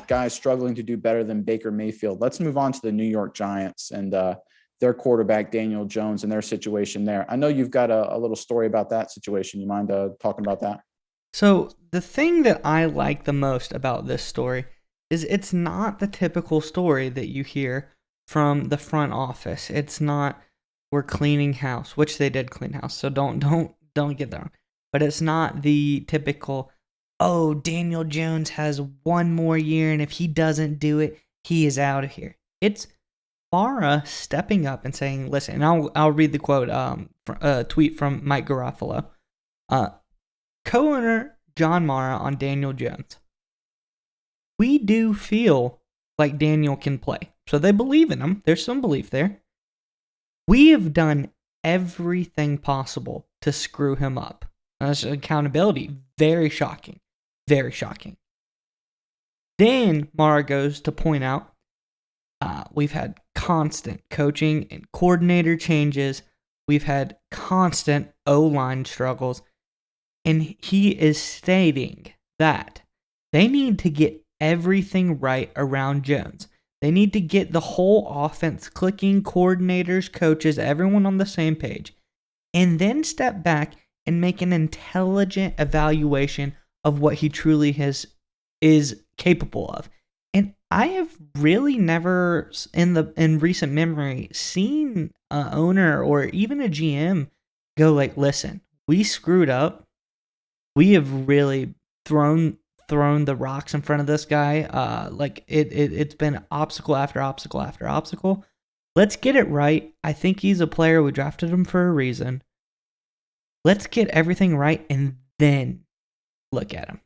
guys struggling to do better than Baker Mayfield. Let's move on to the New York Giants and their quarterback, Daniel Jones, and their situation there. I know you've got a little story about that situation. You mind talking about that? So the thing that I like the most about this story is it's not the typical story that you hear from the front office. It's not we're cleaning house, which they did clean house. So don't get that wrong. But it's not the typical, oh, Daniel Jones has one more year, and if he doesn't do it, he is out of here. It's Mara stepping up and saying, "Listen," and I'll read the quote, tweet from Mike Garofalo, uh, co-owner John Mara on Daniel Jones. We do feel like Daniel can play, so they believe in him. There's some belief there. We have done everything possible to screw him up. That's accountability. Very shocking. Very shocking. Then Mara goes to point out we've had constant coaching and coordinator changes. We've had constant O-line struggles. And he is stating that they need to get everything right around Jones. They need to get the whole offense clicking, coordinators, coaches, everyone on the same page. And then step back and make an intelligent evaluation of what he truly is capable of. And I have really never in recent memory seen an owner or even a GM go like, listen, we screwed up. We have really thrown the rocks in front of this guy. It's been obstacle after obstacle after obstacle. Let's get it right. I think he's a player. We drafted him for a reason. Let's get everything right and then look at him.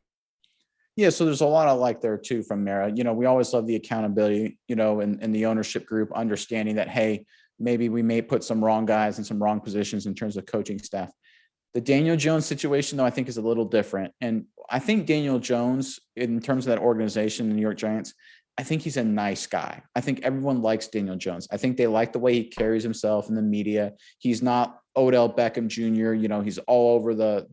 Yeah, so there's a lot of like there too from Mara. We always love the accountability, in the ownership group, understanding that, hey, maybe we may put some wrong guys in some wrong positions in terms of coaching staff. The Daniel Jones situation, though, I think is a little different. And I think Daniel Jones, in terms of that organization, the New York Giants, I think he's a nice guy. I think everyone likes Daniel Jones. I think they like the way he carries himself in the media. He's not Odell Beckham Jr. He's all over the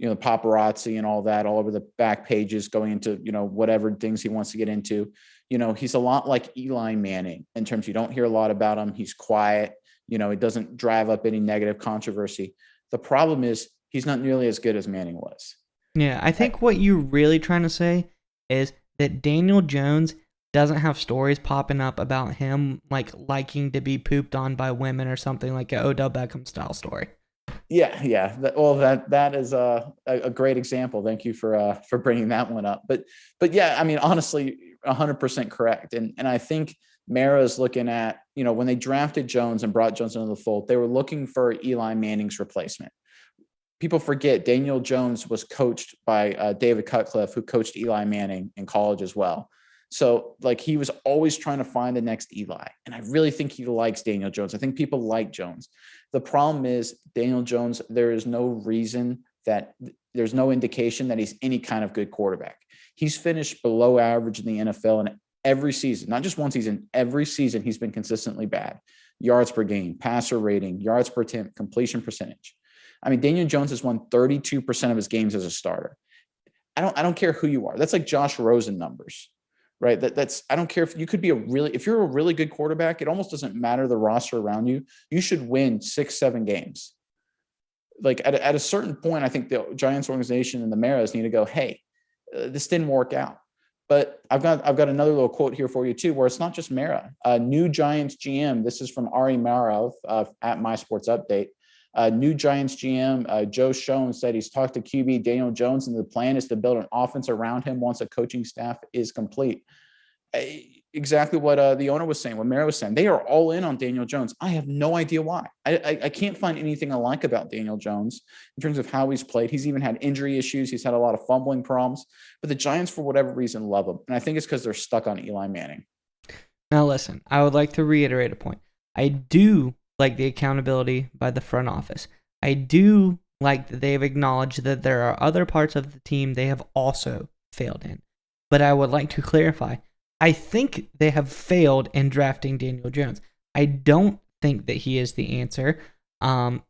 paparazzi and all that, all over the back pages, going into, whatever things he wants to get into. He's a lot like Eli Manning in terms you don't hear a lot about him. He's quiet. He doesn't drive up any negative controversy. The problem is he's not nearly as good as Manning was. Yeah, I think what you're really trying to say is that Daniel Jones doesn't have stories popping up about him like liking to be pooped on by women or something like an Odell Beckham style story. Yeah. That is a great example. Thank you for bringing that one up. But yeah, I mean, honestly, 100% correct. And I think Mara is looking at, when they drafted Jones and brought Jones into the fold, they were looking for Eli Manning's replacement. People forget Daniel Jones was coached by David Cutcliffe, who coached Eli Manning in college as well. So like he was always trying to find the next Eli. And I really think he likes Daniel Jones. I think people like Jones. The problem is Daniel Jones, there's no indication that he's any kind of good quarterback. He's finished below average in the NFL in every season, not just one season, every season he's been consistently bad. Yards per game, passer rating, yards per attempt, completion percentage. I mean, Daniel Jones has won 32% of his games as a starter. I don't care who you are. That's like Josh Rosen numbers, right? That's I don't care if you could be if you're a really good quarterback, it almost doesn't matter the roster around you. You should win 6-7 games. Like at a certain point, I think the Giants organization and the Maras need to go, hey, this didn't work out. But I've got another little quote here for you too, where it's not just Mara. New Giants GM. This is from Ari Mara at My Sports Update. New Giants GM Joe Schoen said he's talked to QB Daniel Jones, and the plan is to build an offense around him once a coaching staff is complete. Exactly what the owner was saying, what Mara was saying. They are all in on Daniel Jones. I have no idea why. I can't find anything I like about Daniel Jones in terms of how he's played. He's even had injury issues. He's had a lot of fumbling problems. But the Giants, for whatever reason, love him. And I think it's because they're stuck on Eli Manning. Now, listen, I would like to reiterate a point. I do like the accountability by the front office. I do like that they've acknowledged that there are other parts of the team they have also failed in. But I would like to clarify, I think they have failed in drafting Daniel Jones. I don't think that he is the answer. I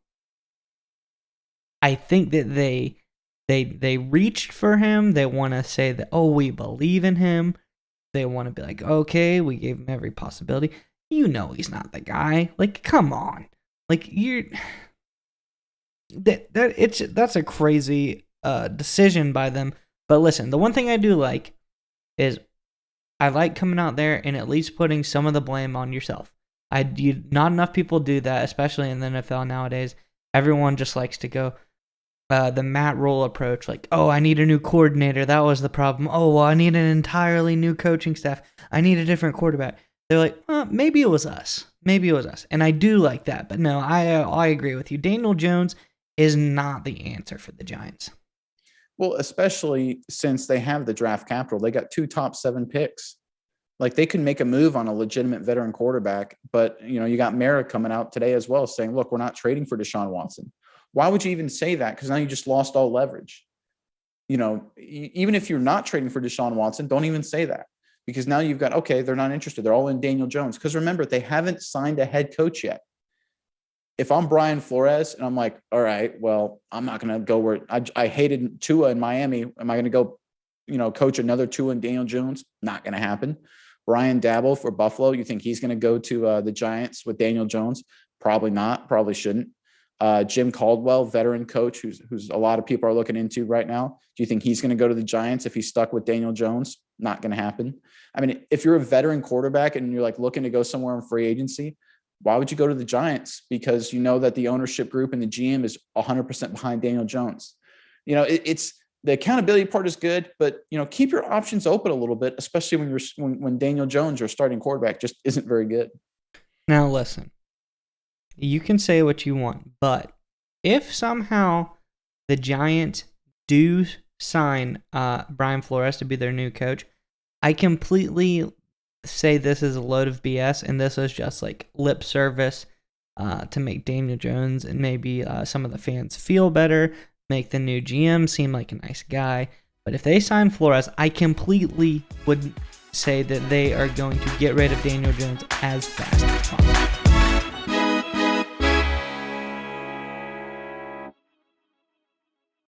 think that they They reached for him. They want to say that, oh, we believe in him. They want to be like, okay, we gave him every possibility. You know he's not the guy. Like, come on. Like, that's a crazy decision by them. But listen, the one thing I do like is I like coming out there and at least putting some of the blame on yourself. Not enough people do that, especially in the NFL nowadays. Everyone just likes to go the Matt Rule approach, like, oh, I need a new coordinator. That was the problem. Oh, well, I need an entirely new coaching staff. I need a different quarterback. They're like, maybe it was us. Maybe it was us. And I do like that. But no, I agree with you. Daniel Jones is not the answer for the Giants. Well, especially since they have the draft capital. They got 2 top 7 picks. Like, they can make a move on a legitimate veteran quarterback. But, you got Mara coming out today as well saying, look, we're not trading for Deshaun Watson. Why would you even say that? Because now you just lost all leverage. Even if you're not trading for Deshaun Watson, don't even say that. Because now you've got, okay, they're not interested. They're all in Daniel Jones. Because remember, they haven't signed a head coach yet. If I'm Brian Flores and I'm like, all right, well, I'm not going to go where I hated Tua in Miami. Am I going to go, coach another Tua and Daniel Jones? Not going to happen. Brian Dabble for Buffalo. You think he's going to go to the Giants with Daniel Jones? Probably not. Probably shouldn't. Jim Caldwell, veteran coach, who's a lot of people are looking into right now. Do you think he's going to go to the Giants if he's stuck with Daniel Jones? Not going to happen. I mean, if you're a veteran quarterback and you're like looking to go somewhere in free agency, why would you go to the Giants? Because you know that the ownership group and the GM is 100% behind Daniel Jones. It's the accountability part is good, but keep your options open a little bit, especially when Daniel Jones, your starting quarterback, just isn't very good. Now listen. You can say what you want, but if somehow the Giants do sign Brian Flores to be their new coach, I completely say this is a load of BS, and this is just like lip service to make Daniel Jones and maybe some of the fans feel better, make the new GM seem like a nice guy. But if they sign Flores, I completely would say that they are going to get rid of Daniel Jones as fast as possible.